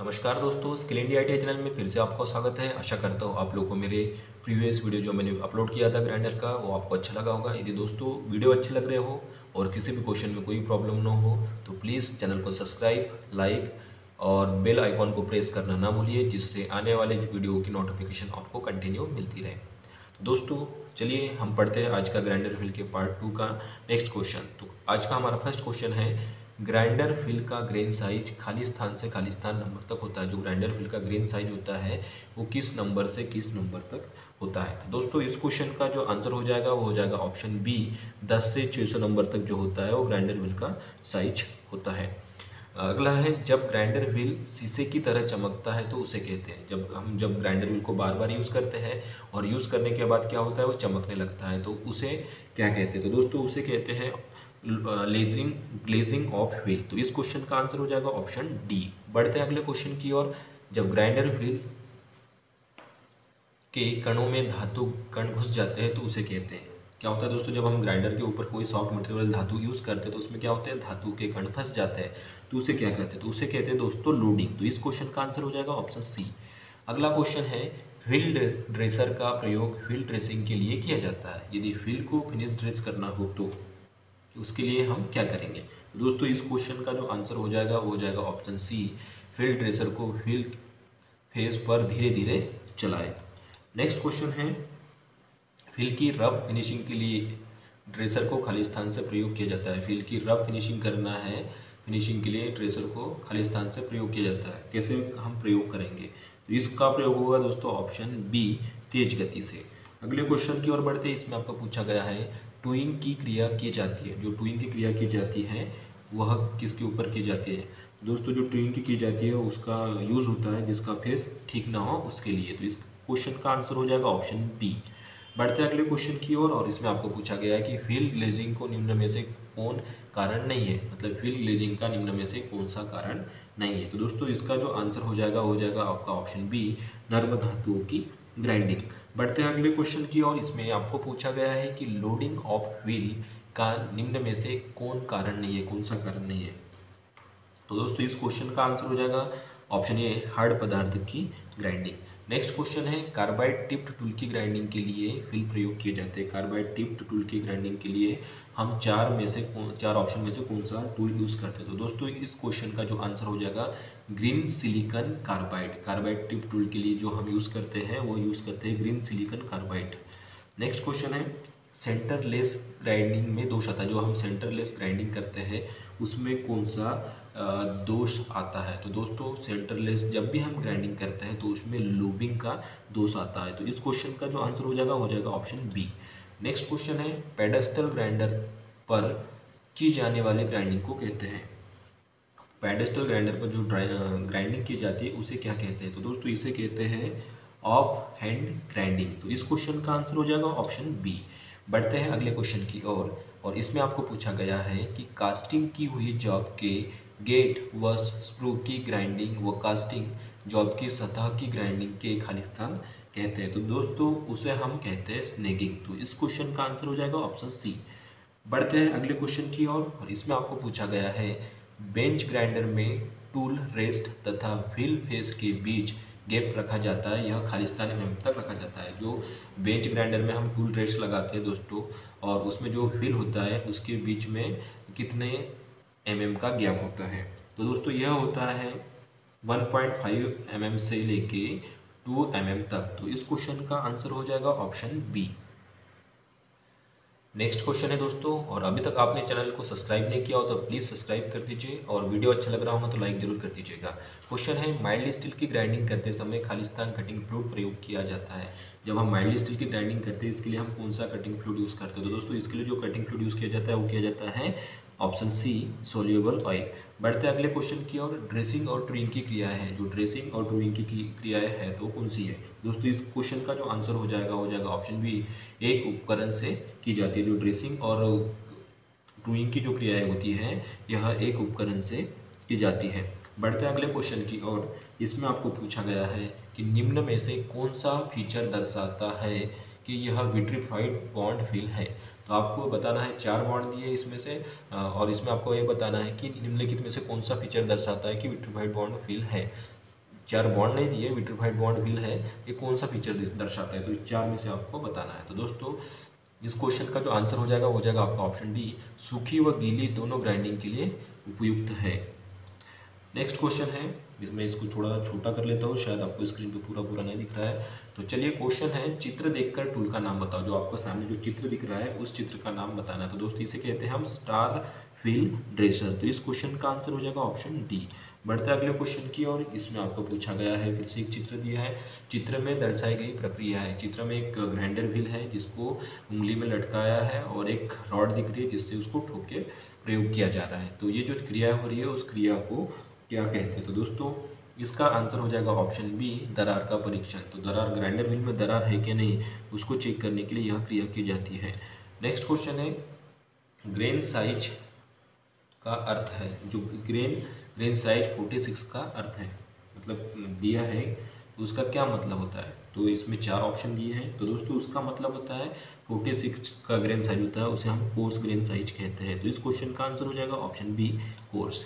नमस्कार दोस्तों, skill India IT channel में फिर से आपका स्वागत है। आशा करता हूँ आप लोगों को मेरे प्रीवियस वीडियो जो मैंने अपलोड किया था ग्राइंडर का वो आपको अच्छा लगा होगा। यदि दोस्तों वीडियो अच्छे लग रहे हो और किसी भी क्वेश्चन में कोई प्रॉब्लम ना हो तो प्लीज़ चैनल को सब्सक्राइब, लाइक और बेल आइकॉन को प्रेस करना ना भूलिए, जिससे आने वाले वीडियो की नोटिफिकेशन आपको कंटिन्यू मिलती रहे। तो दोस्तों चलिए हम पढ़ते हैं आज का ग्राइंडर फिल के पार्ट 2 का नेक्स्ट क्वेश्चन। तो आज का हमारा फर्स्ट क्वेश्चन है, ग्राइंडर फिल का ग्रेन साइज खाली स्थान से खाली स्थान नंबर तक होता है। जो ग्राइंडर फिल का ग्रेन साइज होता है वो किस नंबर से किस नंबर तक होता है। तो दोस्तों इस क्वेश्चन का जो आंसर हो जाएगा वो हो जाएगा ऑप्शन बी, 10 से 600 नंबर तक जो होता है वो ग्राइंडर व्हील का साइज होता है। अगला है, जब ग्राइंडर व्हील शीशे की तरह चमकता है तो उसे कहते हैं। जब ग्राइंडर व्हील को बार बार यूज़ करते हैं और यूज़ करने के बाद क्या होता है वो चमकने लगता है तो उसे क्या कहते हैं। तो दोस्तों उसे कहते हैं ग्लेजिंग ऑफ व्हील। तो इस क्वेश्चन का आंसर हो जाएगा ऑप्शन डी। बढ़ते हैं अगले क्वेश्चन की ओर। जब ग्राइंडर व्हील के कणों में धातु कण घुस जाते हैं तो उसे कहते हैं। क्या होता है दोस्तों, जब हम ग्राइंडर के ऊपर कोई सॉफ्ट मटेरियल धातु यूज़ करते हैं तो उसमें क्या होता है, धातु के कण फंस जाते हैं तो उसे क्या कहते हैं। तो उसे कहते हैं दोस्तों लोडिंग। तो इस क्वेश्चन का आंसर हो जाएगा ऑप्शन सी। अगला क्वेश्चन है, व्हील ड्रेसर का प्रयोग व्हील ड्रेसिंग के लिए किया जाता है। यदि व्हील को फिनिश ड्रेस करना हो तो उसके लिए हम क्या करेंगे। दोस्तों इस क्वेश्चन का जो आंसर हो जाएगा वो हो जाएगा ऑप्शन सी, व्हील ड्रेसर को व्हील फेस पर धीरे धीरे चलाएं। नेक्स्ट क्वेश्चन है, व्हील की रफ फिनिशिंग के लिए ड्रेसर को खाली स्थान से प्रयोग किया जाता है। व्हील की रफ फिनिशिंग करना है, फिनिशिंग के लिए ड्रेसर को खाली स्थान से प्रयोग किया जाता है। कैसे हम प्रयोग करेंगे, तो इसका प्रयोग होगा दोस्तों ऑप्शन बी, तेज गति से। अगले क्वेश्चन की ओर बढ़ते हैं। इसमें आपको पूछा गया है, टूइंग की क्रिया की जाती है। जो टूइंग की क्रिया की जाती है वह किसके ऊपर की जाती है। दोस्तों जो टूइंग की जाती है उसका यूज़ होता है जिसका फेस ठीक ना हो उसके लिए। तो इस क्वेश्चन का आंसर हो जाएगा ऑप्शन बी। बढ़ते हैं अगले क्वेश्चन की ओर और इसमें आपको पूछा गया है कि व्हील ग्लेजिंग को निम्न में से कौन कारण नहीं है। मतलब व्हील ग्लेजिंग का निम्न में से कौन सा कारण नहीं है। तो दोस्तों इसका जो आंसर हो जाएगा आपका ऑप्शन बी, नर्म धातुओं की ग्राइंडिंग। बढ़ते हैं अगले क्वेश्चन की ओर। इसमें आपको पूछा गया है कि लोडिंग ऑफ व्हील का निम्न में से कौन कारण नहीं है, कौन सा कारण नहीं है। तो दोस्तों इस क्वेश्चन का आंसर हो जाएगा ऑप्शन ए, हार्ड पदार्थ की ग्राइंडिंग। नेक्स्ट क्वेश्चन है, कार्बाइड टिप्ड टूल की ग्राइंडिंग के लिए व्हील प्रयोग किए जाते हैं। कार्बाइड टिप्ड टूल की ग्राइंडिंग के लिए हम चार ऑप्शन में से कौन सा टूल यूज करते हैं। तो दोस्तों इस क्वेश्चन का जो आंसर हो जाएगा green silicon carbide. Carbide tipped tool के लिए जो हम यूज करते हैं वो यूज करते हैं green silicon carbide. Next question है, सेंटरलेस ग्राइंडिंग में दोष आता है। जो हम सेंटरलेस ग्राइंडिंग करते हैं उसमें कौन सा दोष आता है। तो दोस्तों सेंटरलेस जब भी हम ग्राइंडिंग करते हैं तो उसमें लूबिंग का दोष आता है। तो इस क्वेश्चन का जो आंसर हो जाएगा ऑप्शन बी। नेक्स्ट क्वेश्चन है, पेडेस्टल ग्राइंडर पर की जाने वाली ग्राइंडिंग को कहते हैं। पेडेस्टल ग्राइंडर पर जो ग्राइंडिंग की जाती है उसे क्या कहते हैं। तो दोस्तों इसे कहते हैं ऑफ हैंड ग्राइंडिंग। तो इस क्वेश्चन का आंसर हो जाएगा ऑप्शन बी। बढ़ते हैं अगले क्वेश्चन की ओर और इसमें आपको पूछा गया है कि कास्टिंग की हुई जॉब के गेट व स्क्रू की ग्राइंडिंग व कास्टिंग जॉब की सतह की ग्राइंडिंग के खाली स्थान कहते हैं। तो दोस्तों उसे हम कहते हैं स्नेगिंग। तो इस क्वेश्चन का आंसर हो जाएगा ऑप्शन सी। बढ़ते हैं अगले क्वेश्चन की ओर और इसमें आपको पूछा गया है, बेंच ग्राइंडर में टूल रेस्ट तथा व्हील फेस के बीच गैप रखा जाता है, यह खालिस्तान mm तक रखा जाता है। जो बेंच ग्राइंडर में हम टूल रेस्ट लगाते हैं दोस्तों और उसमें जो व्हील होता है उसके बीच में कितने mm का गैप होता है। तो दोस्तों यह होता है 1.5 mm से लेके 2 mm तक। तो इस क्वेश्चन का आंसर हो जाएगा ऑप्शन बी। नेक्स्ट क्वेश्चन है दोस्तों, और अभी तक आपने चैनल को सब्सक्राइब नहीं किया हो तो प्लीज़ सब्सक्राइब कर दीजिए और वीडियो अच्छा लग रहा होगा तो लाइक जरूर कर दीजिएगा। क्वेश्चन है, माइल्ड स्टील की ग्राइंडिंग करते समय खालिस्तान कटिंग फ्लूइड प्रयोग किया जाता है। जब हम माइल्ड स्टील की ग्राइंडिंग करते हैं इसके लिए हम कौन सा कटिंग फ्लूइड यूज़ करते हैं। तो दोस्तों इसके लिए जो कटिंग फ्लूइड यूज़ किया जाता है वो किया जाता है ऑप्शन सी, सोल्यूबल ऑयल। बढ़ते अगले क्वेश्चन की ओर। ड्रेसिंग और टूइंग की क्रियाएं हैं। जो ड्रेसिंग और टूइंग की क्रियाएं हैं तो कौन सी है। दोस्तों इस क्वेश्चन का जो आंसर हो जाएगा ऑप्शन बी, एक उपकरण से की जाती है। जो ड्रेसिंग और टूइंग की जो क्रियाएं होती हैं यह एक उपकरण से की जाती है। बढ़ते अगले क्वेश्चन की ओर। इसमें आपको पूछा गया है कि निम्न में से कौन सा फीचर दर्शाता है कि यह विट्रीफाइड बॉन्ड फिल है। तो आपको बताना है, 4 बॉन्ड दिए इसमें से और इसमें आपको ये बताना है कि निम्नलिखित में से कौन सा फीचर दर्शाता है कि विट्रीफाइड बॉन्ड फिल है। चार बॉन्ड नहीं दिए, विट्रीफाइड बॉन्ड व्हील है, ये कौन सा फीचर दर्शाता है, तो इस चार में से आपको बताना है। तो दोस्तों इस क्वेश्चन का जो आंसर हो जाएगा आपका ऑप्शन डी, सूखी व गीली दोनों ग्राइंडिंग के लिए उपयुक्त है। नेक्स्ट क्वेश्चन है, इसमें इसको थोड़ा छोटा कर लेता हूँ, शायद आपको स्क्रीन पे पूरा पूरा नहीं दिख रहा है। तो चलिए क्वेश्चन है, चित्र देखकर टूल का नाम बताओ। जो आपको सामने जो चित्र दिख रहा है उस चित्र का नाम बताना है। तो दोस्तों इसे कहते हैं हम स्टार फिल ड्रेसर। तो इस क्वेश्चन का आंसर हो जाएगा ऑप्शन डी। बढ़ते हैं अगले क्वेश्चन की ओर। इसमें आपको पूछा गया है, फिर से एक चित्र दिया है, चित्र में दर्शाई गई प्रक्रिया है। चित्र में एक ग्राइंडर व्हील है जिसको उंगली में लटकाया है और एक रॉड दिख रही है जिससे उसको ठोक के प्रयोग किया जा रहा है। तो ये जो क्रिया हो रही है उस क्रिया को क्या कहते हैं। तो दोस्तों इसका आंसर हो जाएगा ऑप्शन बी, दरार का परीक्षण। तो दरार, ग्राइंडर व्हील में दरार है कि नहीं उसको चेक करने के लिए यह क्रिया की जाती है। नेक्स्ट क्वेश्चन है, ग्रेन साइज का अर्थ है। जो ग्रेन साइज 46 का अर्थ है, मतलब दिया है, तो उसका क्या मतलब होता है। तो इसमें चार ऑप्शन दिए हैं। तो दोस्तों उसका मतलब होता है 46 का ग्रेन साइज होता है उसे हम कोर्स ग्रेन साइज कहते हैं। तो इस क्वेश्चन का आंसर हो जाएगा option B, course.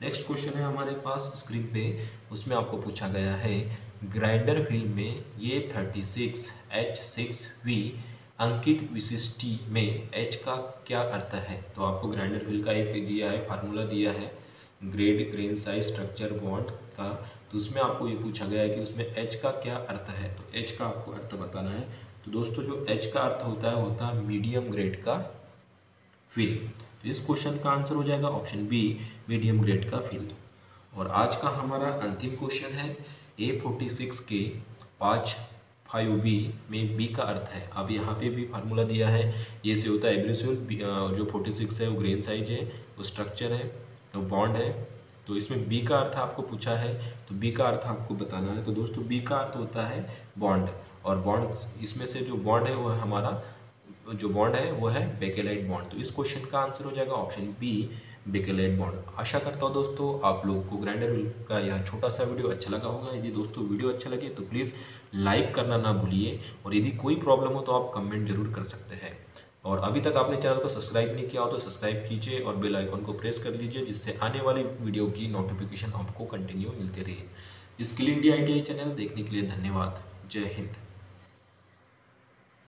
Next question है हमारे पास स्क्रीन पे, उसमें आपको पूछा गया है, ग्राइंडर व्हील में ये 36H6V अंकित विशिष्टि में H का क्या अर्थ है। तो आपको ग्राइंडर व्हील का एक दिया है, फार्मूला दिया है grade, grain size, structure, bond का। तो उसमें आपको ये पूछा गया है कि उसमें H का क्या अर्थ है। तो H का आपको अर्थ बताना है। तो दोस्तों जो H का अर्थ होता है मीडियम ग्रेड का व्हील। तो इस क्वेश्चन का आंसर हो जाएगा ऑप्शन बी, मीडियम ग्रेड का व्हील। और आज का हमारा अंतिम क्वेश्चन है, A46 के 5B में B का अर्थ है। अब यहाँ पे भी फार्मूला दिया है, ये से होता है एब्रेसिव, जो 46 है वो ग्रेन साइज है, वो स्ट्रक्चर है, वो बॉन्ड है। तो इसमें B का अर्थ आपको पूछा है, तो B का अर्थ आपको बताना है। तो दोस्तों B का अर्थ होता है बॉन्ड, और बॉन्ड इसमें से जो बॉन्ड है वो है हमारा, जो बॉन्ड है वो है बेकेलाइट बॉन्ड। तो इस क्वेश्चन का आंसर हो जाएगा ऑप्शन बी, बेकेलाइट बॉन्ड। आशा करता हूँ दोस्तों आप लोगों को ग्राइंडर व्हील का यह छोटा सा वीडियो अच्छा लगा होगा। यदि दोस्तों वीडियो अच्छा लगे तो प्लीज़ लाइक करना ना भूलिए, और यदि कोई प्रॉब्लम हो तो आप कमेंट जरूर कर सकते हैं। और अभी तक आपने चैनल को सब्सक्राइब नहीं किया हो तो सब्सक्राइब कीजिए और बेल आइकन को प्रेस कर लीजिए, जिससे आने वाली वीडियो की नोटिफिकेशन आपको कंटिन्यू मिलती रहे। स्किल इंडिया ITI चैनल देखने के लिए धन्यवाद। जय हिंद।